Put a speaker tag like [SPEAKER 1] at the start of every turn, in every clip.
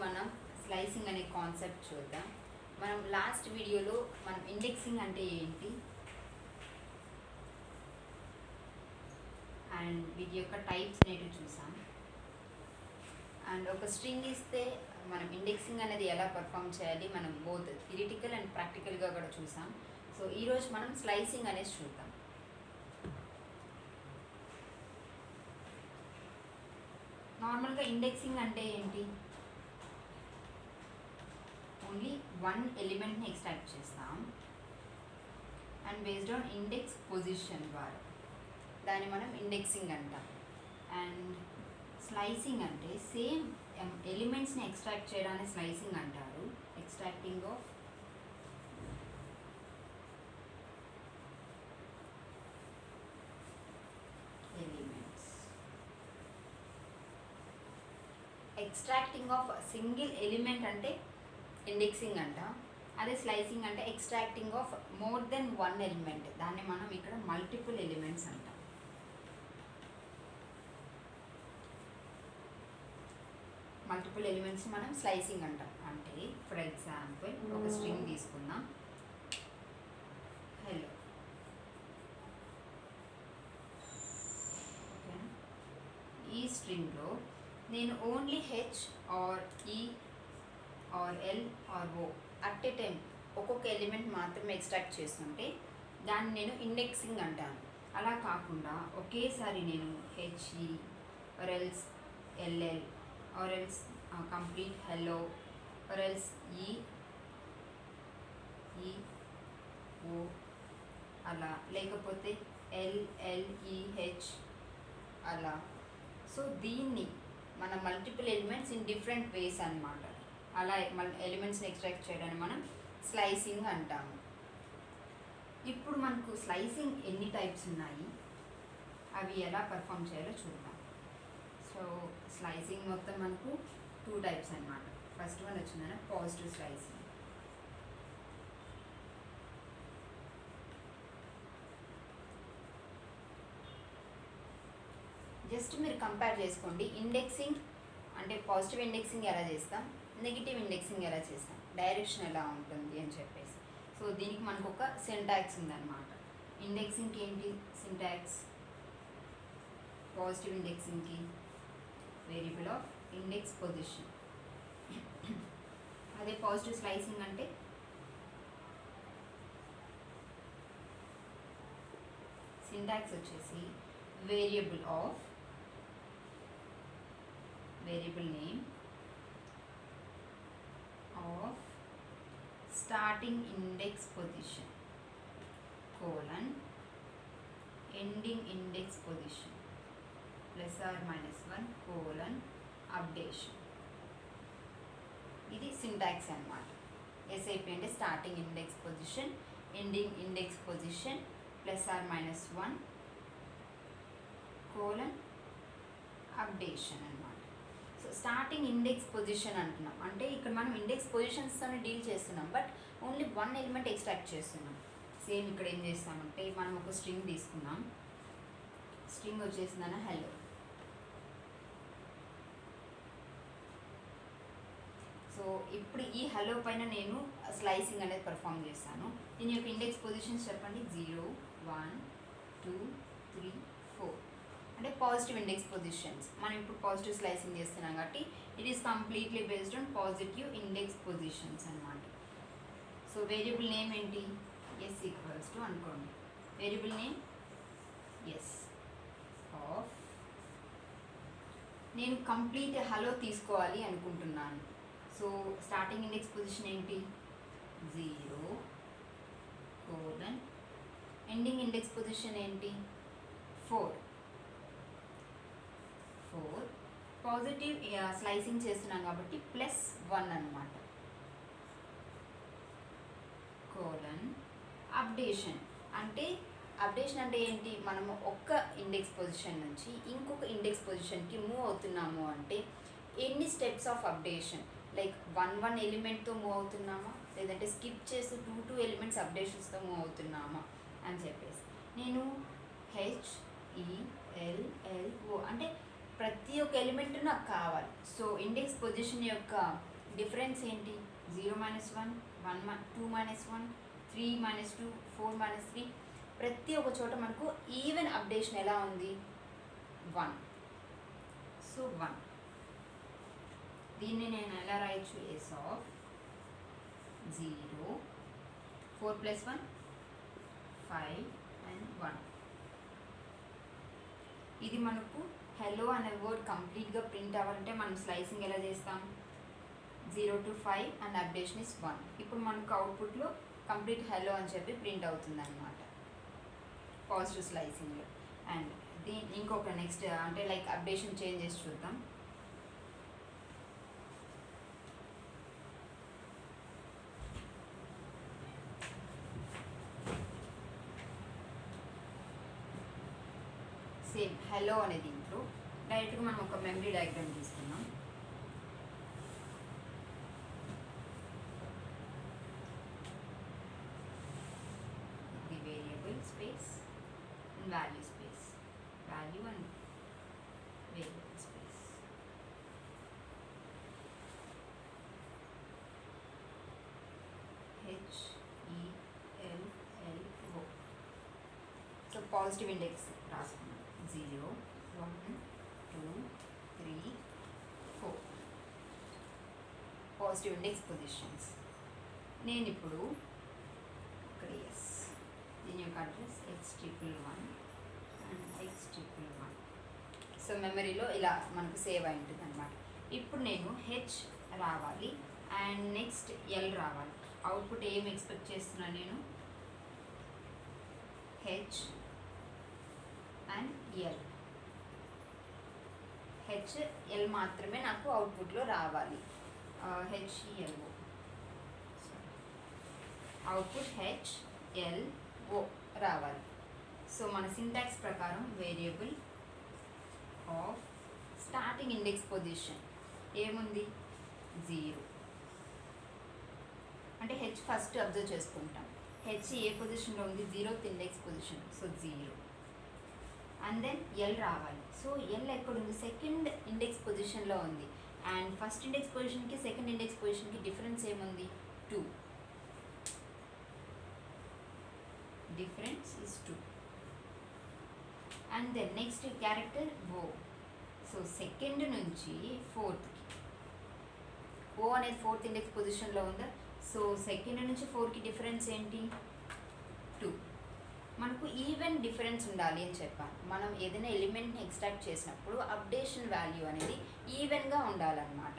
[SPEAKER 1] మనం స్లైసింగ్ అనే కాన్సెప్ట్ చూద్దాం. మనం లాస్ట్ వీడియోలో మనం ఇండెక్సింగ్ అంటే ఏంటి అండ్ వీటి యొక్క టైప్స్ అనేటివి చూసాం. అండ్ ఒక స్ట్రింగ్ ఇస్తే మనం ఇండెక్సింగ్ అనేది ఎలా పర్ఫామ్ చేయాలి మనం బోత్ థియరిటికల్ అండ్ ప్రాక్టికల్గా కూడా చూసాం. సో ఈరోజు మనం స్లైసింగ్ అనేది చూద్దాం. నార్మల్గా ఇండెక్సింగ్ అంటే ఏంటి? ఓన్లీ వన్ ఎలిమెంట్ని ఎక్స్ట్రాక్ట్ చేస్తాం and based on index position ద్వారా దాన్ని మనం ఇండెక్సింగ్ అంటాం. అండ్ స్లైసింగ్ అంటే సేమ్ ఎలిమెంట్స్ని ఎక్స్ట్రాక్ట్ చేయడాన్ని స్లైసింగ్ అంటారు. Extracting of elements, extracting of single element అంటే ఇండెక్సింగ్ అంట. అదే స్లైసింగ్ అంటే extracting of more than one element, దాన్ని మనం ఇక్కడ మల్టిపుల్ ఎలిమెంట్స్ అంటాం. మల్టిపుల్ ఎలిమెంట్స్ మనం స్లైసింగ్ అంటాం. అంటే ఫర్ ఎగ్జాంపుల్ ఒక స్ట్రింగ్ తీసుకుందాం, హలో. ఈ స్ట్రింగ్లో నేను only H R E R L R O at a time ఒక్కొక్క ఎలిమెంట్ మాత్రమే ఎక్స్ట్రాక్ట్ చేస్తుంటే దాన్ని నేను ఇండెక్సింగ్ అంటాను. అలా కాకుండా ఒకేసారి నేను H E or else L L or else complete hello or else E O అలా, లేకపోతే ఎల్ఎల్ఈహెచ్ అలా. సో దీన్ని మన multiple elements in different ways అన్నమాట. అలా ఎలిమెంట్స్ని ఎక్స్ట్రాక్ట్ చేయడాన్ని మనం స్లైసింగ్ అంటాము. ఇప్పుడు మనకు స్లైసింగ్ ఎన్ని టైప్స్ ఉన్నాయి, అవి ఎలా పర్ఫామ్ చేయాలో చూద్దాం. సో స్లైసింగ్ మొత్తం మనకు 2 టైప్స్ అన్నమాట. ఫస్ట్ వన్ వచ్చిందన్న పాజిటివ్ స్లైసింగ్. జస్ట్ మీరు కంపేర్ చేసుకోండి, ఇండెక్సింగ్ అంటే పాజిటివ్ ఇండెక్సింగ్ ఎలా చేస్తాం, నెగిటివ్ ఇండెక్సింగ్ ఎలా చేస్తాం, డైరెక్షన్ ఎలా ఉంటుంది అని చెప్పేసి. సో దీనికి మనకు ఒక సింటాక్స్ ఉందన్నమాట. ఇండెక్సింగ్కి ఏంటి సింటాక్స్? పాజిటివ్ ఇండెక్సింగ్కి వేరియబుల్ ఆఫ్ ఇండెక్స్ పొజిషన్. అదే పాజిటివ్ స్లైసింగ్ అంటే సింటాక్స్ వచ్చేసి variable name of starting index position colon ending index position plus or minus 1 colon updation. ఇది సింటాక్స్ అన్నమాట. ఎస్ఐపి అంటే starting index position, ending index position plus or minus 1 colon updation అన్నమాట. So starting index position అంటున్నాం అంటే ఇక్కడ మనం index పొజిషన్స్తోనే deal చేస్తున్నాం, but only one element extract చేస్తున్నాం. సేమ్ ఇక్కడ ఏం చేస్తామంటే మనం ఒక స్ట్రింగ్ తీసుకున్నాం, స్ట్రింగ్ వచ్చేసిందన్న హలో. సో ఇప్పుడు ఈ హలో పైన నేను స్లైసింగ్ అనేది పర్ఫామ్ చేస్తాను. దీని యొక్క ఇండెక్స్ పొజిషన్స్ చెప్పండి. 0 1 2 3 4 అంటే పాజిటివ్ ఇండెక్స్ పొజిషన్స్. మనం ఇప్పుడు పాజిటివ్ స్లైసింగ్ చేస్తున్నాం కాబట్టి it is completely based on positive index positions అన్నమాట. సో వేరియబుల్ నేమ్ ఏంటి? ఎస్ ఈక్వల్స్ టు అనుకోండి. వేరియబుల్ నేమ్ ఎస్ ఆఫ్, నేను కంప్లీట్ హలో తీసుకోవాలి అనుకుంటున్నాను. సో స్టార్టింగ్ ఇండెక్స్ పొజిషన్ ఏంటి? 0 కోలన్, ఎండింగ్ ఇండెక్స్ పొజిషన్ ఏంటి? 4. పాజిటివ్ స్లైసింగ్ చేస్తున్నాం కాబట్టి +1 అన్నమాట. కోలన్ అప్డేషన్ అంటే ఏంటి? మనము ఒక్క ఇండెక్స్ పొజిషన్ నుంచి ఇంకొక ఇండెక్స్ పొజిషన్కి మూవ్ అవుతున్నాము అంటే ఎన్ని స్టెప్స్ ఆఫ్ అప్డేషన్, లైక్ 1 ఎలిమెంట్తో మూవ్ అవుతున్నామా, లేదంటే స్కిప్ చేసి 2 ఎలిమెంట్స్ అప్డేషన్స్తో మూవ్ అవుతున్నామా అని చెప్పేసి. నేను HELLO అంటే ప్రతి ఒక్క ఎలిమెంట్ నాకు కావాలి. సో ఇండెక్స్ పొజిషన్ యొక్క డిఫరెన్స్ ఏంటి? 0 - 1, 1 2 - 1, 3 - 2, 4 - 3. ప్రతి ఒక్క చోట మనకు ఈవెన్ అప్డేషన్ ఎలా ఉంది? 1. సో 1. దీన్ని నేను ఎలా రాయొచ్చు? S of 0, 4 + 1 5 and 1. ఇది మనకు హెలో అనే వర్డ్ కంప్లీట్గా ప్రింట్ అవ్వాలంటే మనం స్లైసింగ్ ఎలా చేస్తాం? 0 to 5 అండ్ అప్డేషన్ ఇస్ 1. ఇప్పుడు మనకు అవుట్పుట్లో కంప్లీట్ హెలో అని చెప్పి ప్రింట్ అవుతుంది అనమాట పాజిటివ్ స్లైసింగ్లో. అండ్ ఇంకొక నెక్స్ట్ అంటే లైక్ అప్డేషన్ చేంజ్ చేసి చూద్దాం. సేమ్ హెలో అనే దీంట్లో డైరెక్ట్గా మనం ఒక మెమరీ డయాగ్రామ్ తీసుకున్నాం. ఇది variable space and value space, value and variable space. HELLO. So positive index రాసుకున్నాం. 0 1 2 3 4 పాజిటివ్ ఇండెక్స్ పొజిషన్స్. నేను ఇప్పుడు ఎస్ దీని యొక్క address X111 and X111. So మెమరీలో ఇలా మనకు సేవ్ అయి ఉంటుంది అనమాట. ఇప్పుడు నేను హెచ్ రావాలి అండ్ నెక్స్ట్ ఎల్ రావాలి. అవుట్పుట్ ఏం ఎక్స్పెక్ట్ చేస్తున్నాను నేను? H and L. హెచ్ఎల్ మాత్రమే నాకు అవుట్పుట్లో రావాలి. HELO అవుట్పుట్ HLO రావాలి. సో మన సింటాక్స్ ప్రకారం variable of starting index position ఏముంది? 0. అంటే హెచ్ ఫస్ట్ అబ్జర్వ్ చేసుకుంటాం. హెచ్ ఏ పొజిషన్లో ఉంది? 0th index position. So 0. And then L రావాలి. సో ఎల్ ఎక్కడుంది? సెకండ్ ఇండెక్స్ పొజిషన్లో ఉంది. అండ్ ఫస్ట్ ఇండెక్స్ పొజిషన్కి సెకండ్ ఇండెక్స్ పొజిషన్కి డిఫరెన్స్ ఏముంది? 2. Difference is 2. And then next character O. So second నుంచి ఫోర్త్కి, ఓ అనేది 4th ఇండెక్స్ పొజిషన్లో ఉందా? సో సెకండ్ నుంచి 4కి డిఫరెన్స్ ఏంటి? 2. మనకు ఈవెన్ డిఫరెన్స్ ఉండాలి అని చెప్పాను. మనం ఏదైనా ఎలిమెంట్ని ఎక్స్ట్రాక్ట్ చేసినప్పుడు అప్డేషన్ వాల్యూ అనేది ఈవెన్గా ఉండాలన్నమాట.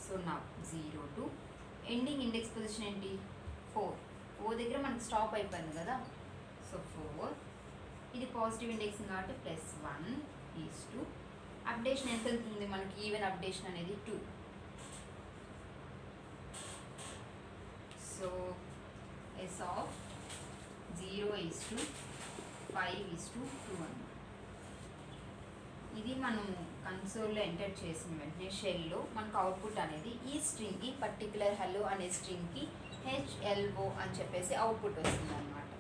[SPEAKER 1] సో నా 0 to ఎండింగ్ ఇండెక్స్ పొజిషన్ ఏంటి? 4. ఓ దగ్గర మనకు స్టాప్ అయిపోయింది కదా. సో 4. ఇది పాజిటివ్ ఇండెక్స్ కాబట్టి +1 ఈజ్ 2. అప్డేషన్ ఎంత ఉంటుంది మనకి? ఈవెన్ అప్డేషన్ అనేది 2. So S of 0 is to 5 is to 2 అన్నమాట. ఇది మనము కన్సోల్లో ఎంటర్ చేసిన వెంటనే షెల్లో మనకు అవుట్పుట్ అనేది ఈ స్ట్రింగ్, ఈ పర్టికులర్ హెల్లో అనే స్ట్రింగ్కి HLO అని చెప్పేసి అవుట్పుట్ వస్తుంది అనమాట.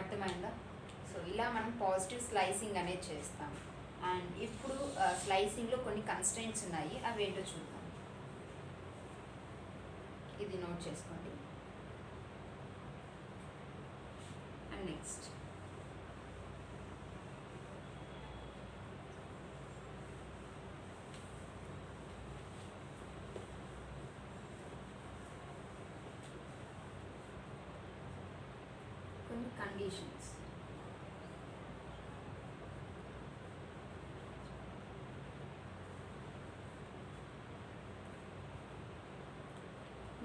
[SPEAKER 1] అర్థమైందా? సో ఇలా మనం పాజిటివ్ స్లైసింగ్ అనేది చేస్తాం. అండ్ ఇప్పుడు స్లైసింగ్లో కొన్ని కన్స్ట్రెంట్స్ ఉన్నాయి, అవి ఏంటో చూద్దాం. ఇది నోట్ చేసుకోండి. అండ్ నెక్స్ట్ కొన్ని కండిషన్స్.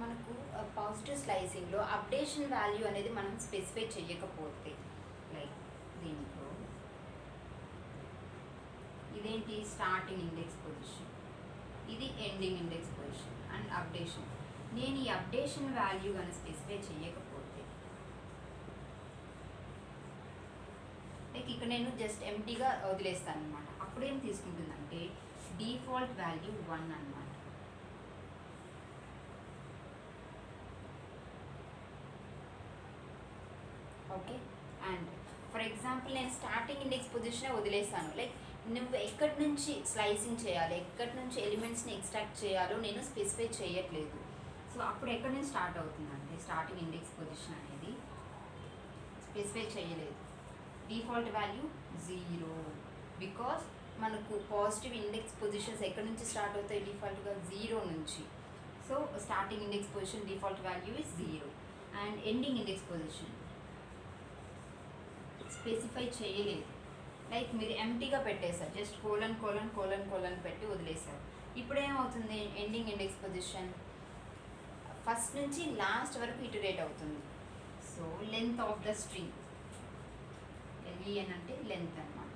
[SPEAKER 1] మనకు పాజిటివ్ స్లైసింగ్లో అప్డేషన్ వాల్యూ అనేది మనం స్పెసిఫై చేయకపోతే, లైక్ దీంట్లో ఇదేంటి? స్టార్టింగ్ ఇండెక్స్ పొజిషన్, ఇది ending index position and updation. నేను ఈ అప్డేషన్ వాల్యూ కానీ స్పెసిఫై చేయకపోతే, లైక్ ఇక్కడ నేను జస్ట్ ఎంటీగా వదిలేస్తాను అనమాట. అప్పుడేం తీసుకుంటుందంటే డిఫాల్ట్ వాల్యూ 1 అనమాట. ఓకే. అండ్ ఫర్ ఎగ్జాంపుల్ నేను స్టార్టింగ్ ఇండెక్స్ పొజిషన్ వదిలేస్తాను, లైక్ నువ్వు ఎక్కడి నుంచి స్లైసింగ్ చేయాలి, ఎక్కడి నుంచి ఎలిమెంట్స్ని ఎక్స్ట్రాక్ట్ చేయాలో నేను స్పెసిఫై చేయట్లేదు. సో అప్పుడు ఎక్కడి నుంచి స్టార్ట్ అవుతుందంటే స్టార్టింగ్ ఇండెక్స్ పొజిషన్ అనేది స్పెసిఫై చేయలేదు. డిఫాల్ట్ వాల్యూ 0 బికాస్ మనకు పాజిటివ్ ఇండెక్స్ పొజిషన్స్ ఎక్కడి నుంచి స్టార్ట్ అవుతాయి, డిఫాల్ట్గా 0 నుంచి. So starting index position default value is 0 and ending index position specify చేయలేదు. లైక్ మీరు ఎంటీగా పెట్టేశారు, just colon colon colon colon పెట్టి వదిలేశారు. ఇప్పుడు ఏమవుతుంది, ఎండింగ్ ఇండెక్స్ పొజిషన్ ఫస్ట్ నుంచి లాస్ట్ వరకు ఇటరేట్ అవుతుంది. So length of the string, LEN అంటే లెంత్ అన్నమాట.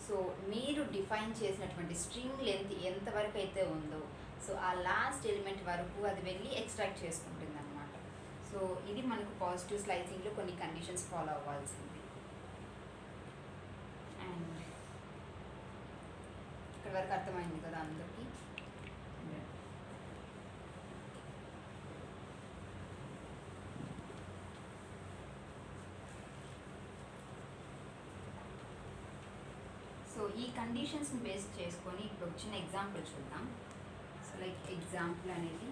[SPEAKER 1] సో మీరు డిఫైన్ చేసినటువంటి స్ట్రింగ్ లెంత్ ఎంతవరకు అయితే ఉందో సో ఆ లాస్ట్ ఎలిమెంట్ వరకు అది వెళ్ళి ఎక్స్ట్రాక్ట్ చేసుకుంటుంది అనమాట. సో ఇది మనకు పాజిటివ్ స్లైసింగ్లో కొన్ని కండిషన్స్ ఫాలో అవ్వాల్సింది. అండ్ ఇక్కడ వరకు అర్థమైంది కదా అందరికీ. సో ఈ కండిషన్స్ని బేస్ చేసుకొని ఇప్పుడు ఒక చిన్న ఎగ్జాంపుల్ చూద్దాం. సో లైక్ ఎగ్జాంపుల్ అనేది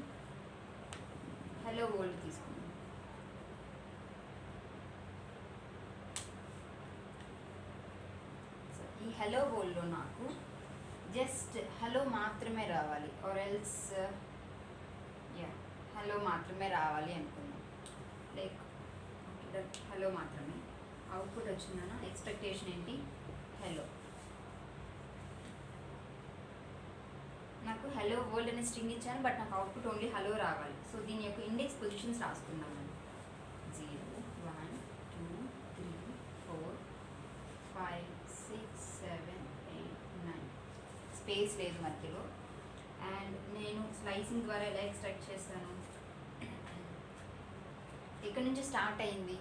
[SPEAKER 1] హలో వరల్డ్ తీసుకుందాం. సో ఈ హలో వరల్డ్లో నాకు జస్ట్ హలో మాత్రమే రావాలి, ఆర్ ఎల్స్ హలో మాత్రమే రావాలి అనుకుందాం. లైక్ హలో మాత్రమే అవుట్పుట్ వచ్చిందన్న ఎక్స్పెక్టేషన్ ఏంటి, హలో. నాకు హలో వరల్డ్ అనే స్ట్రింగ్ ఇచ్చాను, బట్ నాకు అవుట్పుట్ ఓన్లీ హలో రావాలి. సో దీని యొక్క ఇండెక్స్ పొజిషన్స్ రాసుకుందాం మనం. 0 1 2 3 4 5 6 7 8 9 స్పేస్ లేదు మధ్యలో. అండ్ నేను స్లైసింగ్ ద్వారా ఎలా ఎక్స్ట్రాక్ట్ చేస్తాను, ఇక్కడ నుంచి స్టార్ట్ అయింది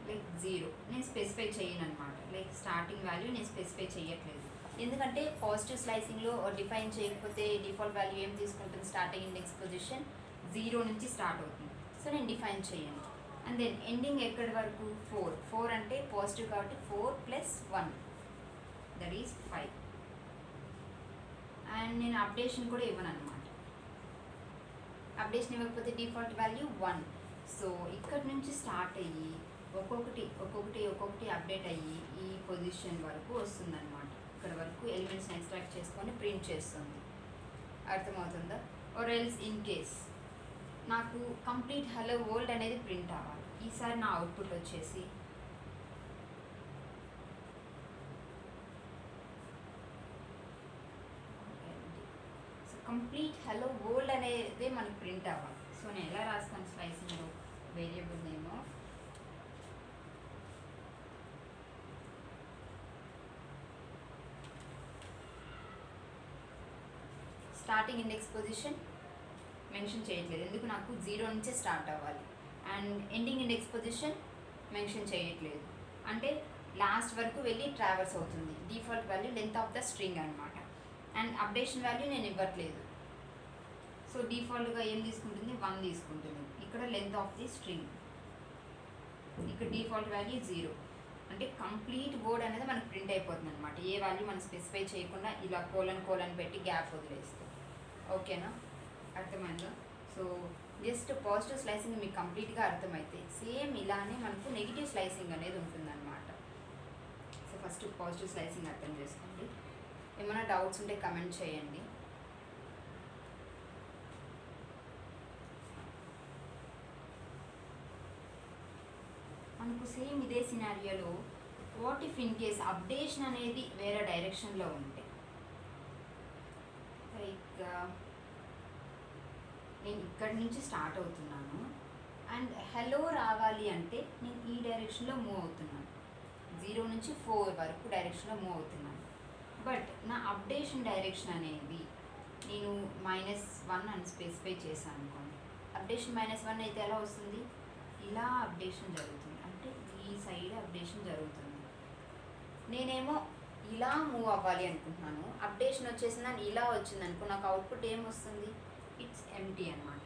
[SPEAKER 1] లైక్ 0, నేను స్పెసిఫై చేయను అనమాట. లైక్ స్టార్టింగ్ వాల్యూ నేను స్పెసిఫై చేయట్లేదు, ఎందుకంటే పాజిటివ్ స్లైసింగ్లో డిఫైన్ చేయకపోతే డిఫాల్ట్ వాల్యూ ఏం తీసుకుంటుంది, స్టార్టింగ్ ఇండెక్స్ పొజిషన్ 0 నుంచి స్టార్ట్ అవుతుంది. సో నేను డిఫైన్ చేయను. అండ్ దెన్ ఎండింగ్ ఎక్కడి వరకు 4 అంటే పాజిటివ్ కాబట్టి 4 + 1 దట్ ఈస్ 5. అండ్ నేను అప్డేషన్ కూడా ఇవ్వను అనమాట. అప్డేషన్ ఇవ్వకపోతే డిఫాల్ట్ వాల్యూ 1. సో ఇక్కడ నుంచి స్టార్ట్ అయ్యి ఒక్కొక్కటి అప్డేట్ అయ్యి ఈ పొజిషన్ వరకు వస్తుందన్నమాట. ఇక్కడ వరకు ఎలిమెంట్స్ని ఎక్స్ట్రాక్ట్ చేసుకొని ప్రింట్ చేస్తుంది. అర్థమవుతుందా? ఆర్ ఎల్స్ ఇన్ కేస్ నాకు కంప్లీట్ హలో వరల్డ్ అనేది ప్రింట్ అవ్వాలి. ఈసారి నా అవుట్పుట్ వచ్చేసి కంప్లీట్ హలో వరల్డ్ అనేది మనకు ప్రింట్ అవ్వాలి. సో నేను ఎలా రాస్తాను స్లైసింగ్లో, variable name of starting index position mention చేయట్లేదు, ఎందుకు నాకు 0 నుంచే స్టార్ట్ అవ్వాలి. And ending index position mention చేయట్లేదు, అంటే లాస్ట్ వరకు వెళ్ళి ట్రావర్స్ అవుతుంది. Default value length of the string అనమాట. అండ్ అప్డేషన్ వాల్యూ నేను ఇవ్వట్లేదు. సో డిఫాల్ట్గా ఏం తీసుకుంటుంది, 1 తీసుకుంటుంది. ఇక్కడ లెంత్ ఆఫ్ ది స్ట్రింగ్, ఇక్కడ డిఫాల్ట్ వాల్యూ 0, అంటే కంప్లీట్ వర్డ్ అనేది మనకు ప్రింట్ అయిపోతుంది అనమాట. ఏ వాల్యూ మనం స్పెసిఫై చేయకుండా ఇలా కోలన్ పెట్టి గ్యాప్ వదిలేస్తాం. ఓకేనా, అర్థమైందా? సో జస్ట్ పాజిటివ్ స్లైసింగ్ మీకు కంప్లీట్గా అర్థమైతే సేమ్ ఇలానే మనకు నెగిటివ్ స్లైసింగ్ అనేది ఉంటుందన్నమాట. సో ఫస్ట్ పాజిటివ్ స్లైసింగ్ అర్థం చేసుకోండి. ఏమైనా డౌట్స్ ఉంటే కమెంట్ చేయండి. మనకు సేమ్ ఇదే సినారియోలో what if in case updation అనేది వేరే డైరెక్షన్లో ఉంటే, లైక్ నేను ఇక్కడి నుంచి స్టార్ట్ అవుతున్నాను అండ్ హలో రావాలి అంటే నేను ఈ డైరెక్షన్లో మూవ్ అవుతున్నాను, 0 నుంచి 4 వరకు డైరెక్షన్లో మూవ్ అవుతున్నాను. బట్ నా అప్డేషన్ డైరెక్షన్ అనేది నేను -1 అని స్పెసిఫై చేశాను అనుకోండి. అప్డేషన్ -1 అయితే ఎలా వస్తుంది, ఇలా అప్డేషన్ జరుగుతుంది, అంటే ఈ సైడ్ అప్డేషన్ జరుగుతుంది. నేనేమో ఇలా మూవ్ అవ్వాలి అనుకుంటున్నాను, అప్డేషన్ వచ్చేసింది అని ఇలా వచ్చింది అనుకో, నాకు అవుట్పుట్ ఏమొస్తుంది, ఇట్స్ ఎంటీ అనమాట.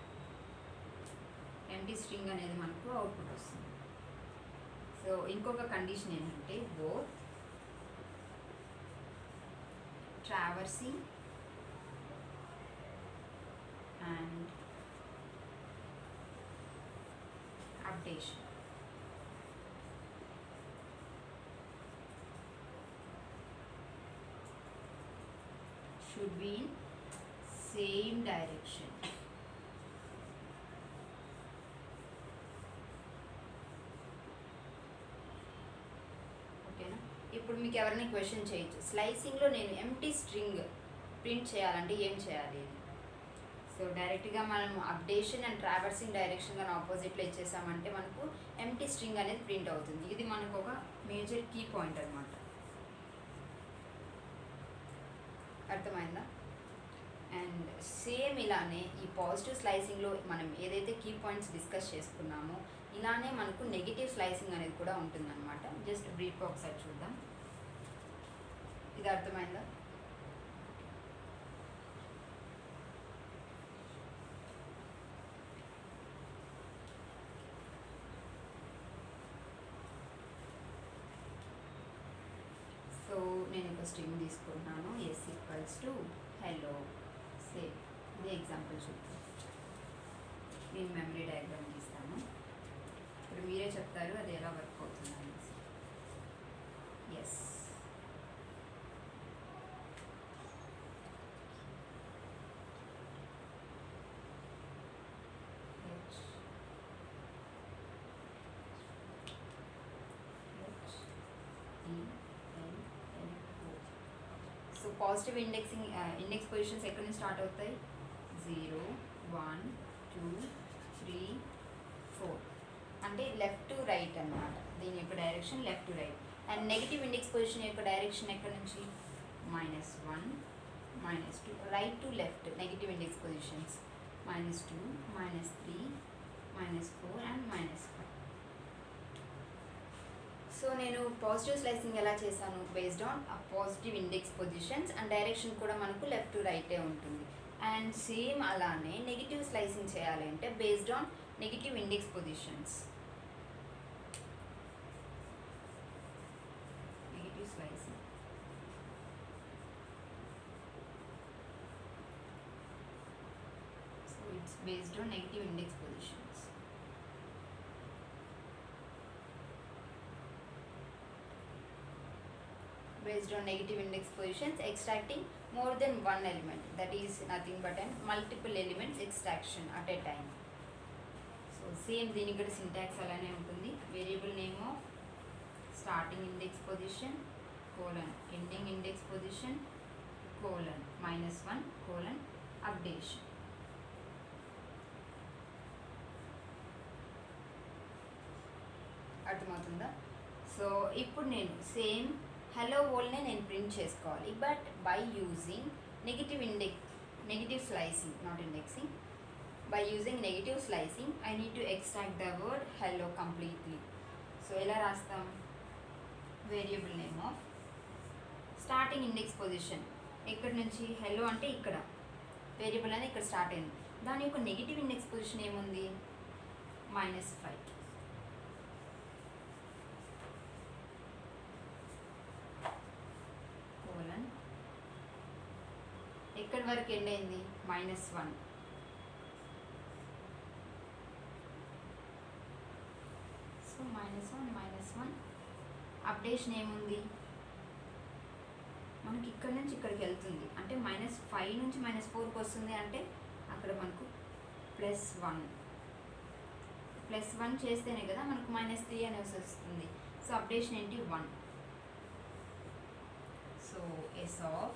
[SPEAKER 1] ఎంటీ స్ట్రింగ్ అనేది మనకు అవుట్పుట్ వస్తుంది. సో ఇంకొక కండిషన్ ఏంటంటే both traversing and updation. Should be in same direction. ఓకేనా? ఇప్పుడు మీకు ఎవరైనా క్వశ్చన్ చేయొచ్చు, స్లైసింగ్లో నేను ఎంటీ స్ట్రింగ్ ప్రింట్ చేయాలంటే ఏం చేయాలి? సో డైరెక్ట్గా మనం అప్డేషన్ అండ్ ట్రావర్సింగ్ డైరెక్షన్ కానీ ఆపోజిట్లో ఇచ్చేసామంటే మనకు ఎంటీ స్ట్రింగ్ అనేది ప్రింట్ అవుతుంది. ఇది మనకు ఒక మేజర్ కీ పాయింట్ అనమాట. అర్థమైందా? అండ్ సేమ్ ఇలానే ఈ పాజిటివ్ స్లైసింగ్లో మనం ఏదైతే కీ పాయింట్స్ డిస్కస్ చేసుకున్నామో ఇలానే మనకు నెగిటివ్ స్లైసింగ్ అనేది కూడా ఉంటుందన్నమాట. జస్ట్ బ్రీఫ్గా ఒకసారి చూద్దాం. ఇది అర్థమైందా? సో నేను ఒక స్ట్రింగ్ తీసుకుంటున్నాను, S equals to hello same. ఇది ఎగ్జాంపుల్ చూద్దాం. నేను మెమరీ డయాగ్రామ్ తీస్తాను. ఇప్పుడు మీరే చెప్తారు అది ఎలా వర్క్ అవుతుంది అనేసి. Yes, so positive index positions ఎక్కడి నుంచి స్టార్ట్ అవుతాయి? 0, 1, 2, 3, 4 అంటే లెఫ్ట్ టు రైట్ అన్నమాట. దీని యొక్క direction left to right. And negative index position యొక్క డైరెక్షన్ ఎక్కడి నుంచి? -1, -2, right to left negative index positions. -2, -3, -4 and -5. So నేను పాజిటివ్ స్లైసింగ్ ఎలా చేశాను? Based on positive index positions and direction కూడా మనకు లెఫ్ట్ టు రైటే ఉంటుంది. అండ్ సేమ్ అలానే నెగిటివ్ స్లైసింగ్ చేయాలి అంటే based on negative index positions. Negative slicing so it's based on negative index positions. Based on negative index positions, extracting more than one element, that is nothing but an multiple elements extraction at a time. So same దీనికి కూడా syntax అలానే ఉంటుంది. Variable name of starting index position colon ending index position colon -1 colon updation. అర్థమవుతుందా? So ఇప్పుడు నేను same hello వరల్డ్నే నేను print చేసుకోవాలి, but by using negative slicing, not indexing. By using negative slicing I need to extract the word hello completely. So ఎలా రాస్తాం? Variable name of starting index position ఎక్కడి నుంచి? Hello అంటే ఇక్కడ వేరియబుల్ అనేది ఇక్కడ స్టార్ట్ అయింది. దాని యొక్క నెగిటివ్ ఇండెక్స్ పొజిషన్ ఏముంది? -5. ఎక్కడి వరకు ఎండ్ అయింది? -1. సో -1 అప్డేషన్ ఏముంది? మనకి ఇక్కడ నుంచి ఇక్కడికి వెళ్తుంది అంటే -5 నుంచి -4కి వస్తుంది అంటే అక్కడ మనకు +1 చేస్తేనే కదా మనకు -3 అనేసి వస్తుంది. సో అప్డేషన్ ఏంటి? 1. So S of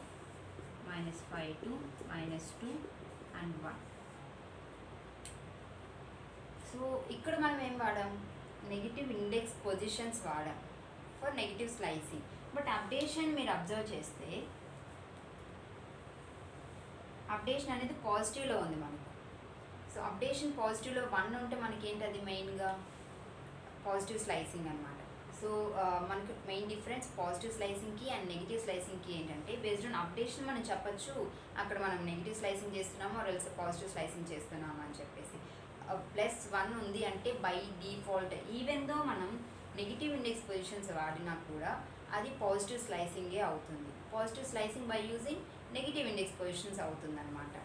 [SPEAKER 1] -5 to -2 and 1. So ఇక్కడ మనం ఏం వాడాం? నెగిటివ్ ఇండెక్స్ పొజిషన్స్ వాడాం for negative slicing. But updation మీరు అబ్జర్వ్ చేస్తే అప్డేషన్ అనేది పాజిటివ్లో ఉంది మనకు. సో అప్డేషన్ పాజిటివ్లో 1 ఉంటే మనకి ఏంటి? అది మెయిన్గా పాజిటివ్ స్లైసింగ్ అనమాట. సో మనకు మెయిన్ డిఫరెన్స్ పాజిటివ్ స్లైసింగ్కి అండ్ నెగిటివ్ స్లైసింగ్కి ఏంటంటే బేస్డ్ ఆన్ అప్డేషన్ మనం చెప్పచ్చు అక్కడ మనం నెగిటివ్ స్లైసింగ్ చేస్తున్నామో ఆర్ ఎల్స్ పాజిటివ్ స్లైసింగ్ చేస్తున్నామా అని చెప్పేసి. +1 ఉంది అంటే బై డిఫాల్ట్ ఈవెన్ దో మనం నెగిటివ్ ఇండెక్స్ పొజిషన్స్ వాడినా కూడా అది పాజిటివ్ స్లైసింగే అవుతుంది. Positive slicing by using negative index positions అవుతుందన్నమాట.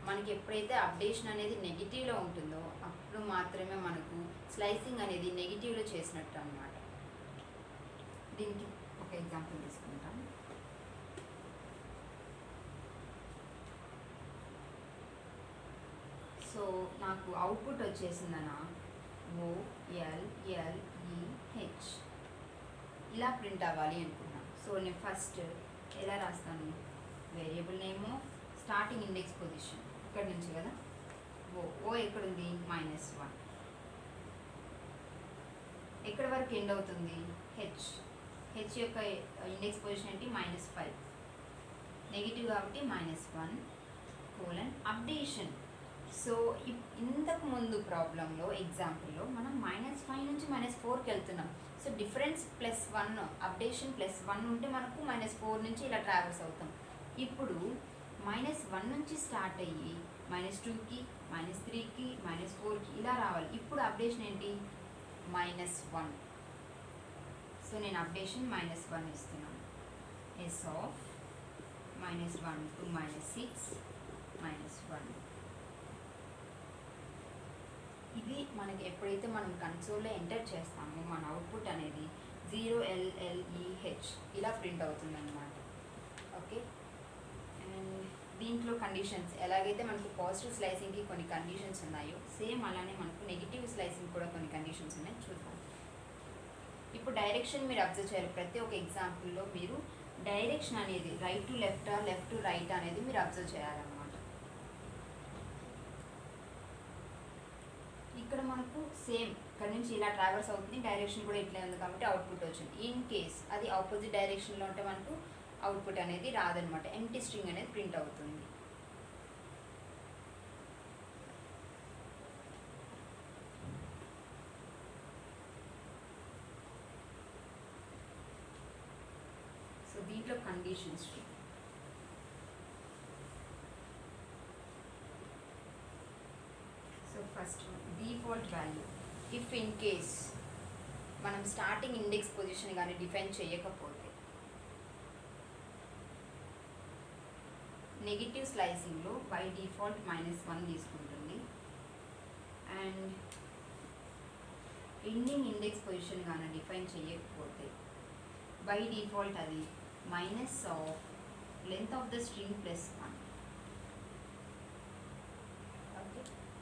[SPEAKER 1] మనకి ఎప్పుడైతే అప్డేషన్ అనేది నెగిటివ్లో ఉంటుందో అప్పుడు మాత్రమే మనకు స్లైసింగ్ అనేది నెగిటివ్లో చేసినట్టు అన్నమాట. దీనికి ఒక ఎగ్జాంపుల్ తీసుకుంటాం. సో నాకు అవుట్పుట్ వచ్చేసిందన్న OLLEH ఇలా ప్రింట్ అవ్వాలి అనుకున్నాను. సో నేను ఫస్ట్ ఎలా రాస్తాను, వేరియబుల్ నేము, స్టార్టింగ్ ఇండెక్స్ పొజిషన్ ఇక్కడ నుంచి కదా, ఓ ఎక్కడుంది -1, ఎక్కడి వరకు ఎండ్ అవుతుంది హెచ్ యొక్క ఇండెక్స్ పొజిషన్ ఏంటి -5, నెగిటివ్ కాబట్టి -1 అప్డేషన్. సో ఇంతకు ముందు ప్రాబ్లంలో ఎగ్జాంపుల్లో మనం -5 నుంచి -4కి వెళ్తున్నాం. సో డిఫరెన్స్ +1 అప్డేషన్ +1 ఉంటే మనకు -4 నుంచి ఇలా ట్రావెల్స్ అవుతాం. ఇప్పుడు -1 నుంచి స్టార్ట్ అయ్యి -2కి -3కి -4కి ఇలా రావాలి. ఇప్పుడు అప్డేషన్ ఏంటి -1. సో నేను అప్డేషన్ -1 ఇస్తున్నాను. S of -1 to -6 -1. ఇది మనకి ఎప్పుడైతే మనం కన్సోల్లో ఎంటర్ చేస్తామో మన అవుట్పుట్ అనేది 0LLEH ఇలా ప్రింట్ అవుతుంది అన్నమాట. ఓకే, అండ్ దీంట్లో కండిషన్స్ ఎలాగైతే మనకు పాజిటివ్ స్లైసింగ్కి కొన్ని కండిషన్స్ ఉన్నాయో సేమ్ అలానే మనకు నెగిటివ్ స్లైసింగ్ కూడా కొన్ని కండిషన్స్ ఉన్నాయి, చూద్దాం. ఇప్పుడు డైరెక్షన్ మీరు అబ్జర్వ్ చేయాలి. ప్రతి ఒక్క ఎగ్జాంపుల్లో మీరు డైరెక్షన్ అనేది రైట్ టు లెఫ్టా, లెఫ్ట్ టు రైట్ అనేది మీరు అబ్జర్వ్ చేయాలన్నమాట. ఇక్కడ మనకు సేమ్ ఇక్కడ నుంచి ఇలా ట్రావెల్స్ అవుతుంది, డైరెక్షన్ కూడా ఇట్లే ఉంది కాబట్టి అవుట్పుట్ వచ్చింది. ఇన్ కేస్ అది ఆపోజిట్ డైరెక్షన్లో ఉంటే మనకు అవుట్పుట్ అనేది రాదనమాట, ఎంప్టీ స్ట్రింగ్ అనేది ప్రింట్ అవుతుంది. సో దీంట్లో conditions first default value, if in case మనం స్టార్టింగ్ ఇండెక్స్ పొజిషన్ కానీ డిఫైన్ చేయకపోతే నెగిటివ్ స్లైసింగ్లో బై డిఫాల్ట్ -1 తీసుకుంటుంది. అండ్ ఎండింగ్ ఇండెక్స్ పొజిషన్ కానీ డిఫైన్ చేయకపోతే బై డిఫాల్ట్ అది minus of length of the string +1.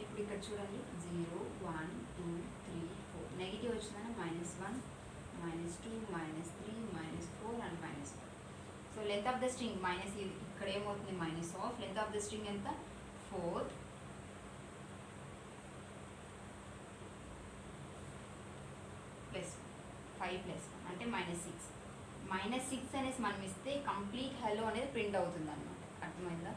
[SPEAKER 1] ఇప్పుడు ఇక్కడ చూడండి 0 1 2 3 4 నెగిటివ్ వచ్చిందని -1 -2 -3 -4 and -1. So length of the string minus, ఇక్కడ ఏమవుతుంది minus of length of the string ఎంత 4 +5 +1 అంటే -6. -6 అనేసి మనం ఇస్తే కంప్లీట్ హలో అనేది ప్రింట్ అవుతుంది అన్నమాట. అర్థమైందా?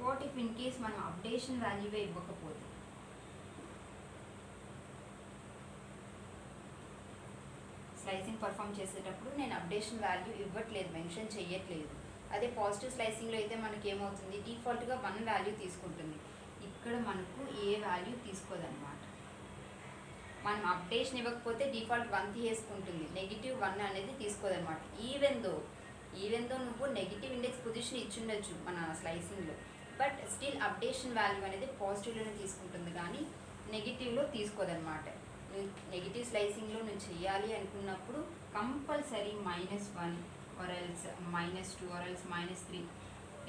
[SPEAKER 1] వాట్ ఇఫ్ ఇన్ కేస్ మనం అప్డేషన్ వాల్యూవే ఇవ్వకపోతే, స్లైసింగ్ పర్ఫామ్ చేసేటప్పుడు నేను అప్డేషన్ వాల్యూ ఇవ్వట్లేదు, మెన్షన్ చేయట్లేదు. అదే పాజిటివ్ స్లైసింగ్లో అయితే మనకి ఏమవుతుంది డిఫాల్ట్గా 1 వాల్యూ తీసుకుంటుంది. ఇక్కడ మనకు ఏ వాల్యూ తీసుకోదన్నమాట. మనం అప్డేషన్ ఇవ్వకపోతే డిఫాల్ట్ 1 తీసుకుంటుంది, -1 అనేది తీసుకోదన్నమాట. ఈవెన్ దో నువ్వు నెగిటివ్ ఇండెక్స్ పొజిషన్ ఇచ్చిండొచ్చు మన స్లైసింగ్లో, బట్ స్టిల్ అప్డేషన్ వాల్యూ అనేది పాజిటివ్లోనే తీసుకుంటుంది కానీ నెగిటివ్లో తీసుకోదన్నమాట. నెగిటివ్ స్లైసింగ్లో నువ్వు చేయాలి అనుకున్నప్పుడు compulsory -1 or else -2 or else -3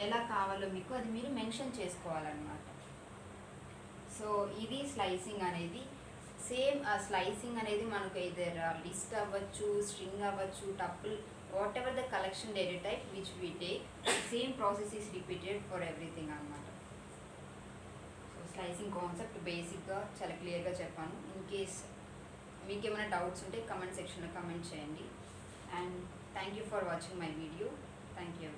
[SPEAKER 1] ఎలా కావాలో మీకు అది మీరు మెన్షన్ చేసుకోవాలన్నమాట. సో ఇది స్లైసింగ్ అనేది. సేమ్ స్లైసింగ్ అనేది మనకు ఇదర్ లిస్ట్ అవ్వచ్చు, స్ట్రింగ్ అవ్వచ్చు, tuple, whatever the collection data type which we take, same process is repeated for everything అన్నమాట. సో స్లైసింగ్ కాన్సెప్ట్ బేసిక్గా చాలా క్లియర్గా చెప్పాను. ఇన్ కేస్ మీకు ఏమైనా డౌట్స్ ఉంటే కమెంట్ సెక్షన్లో కమెంట్ చేయండి. And thank you for watching my video. Thank you.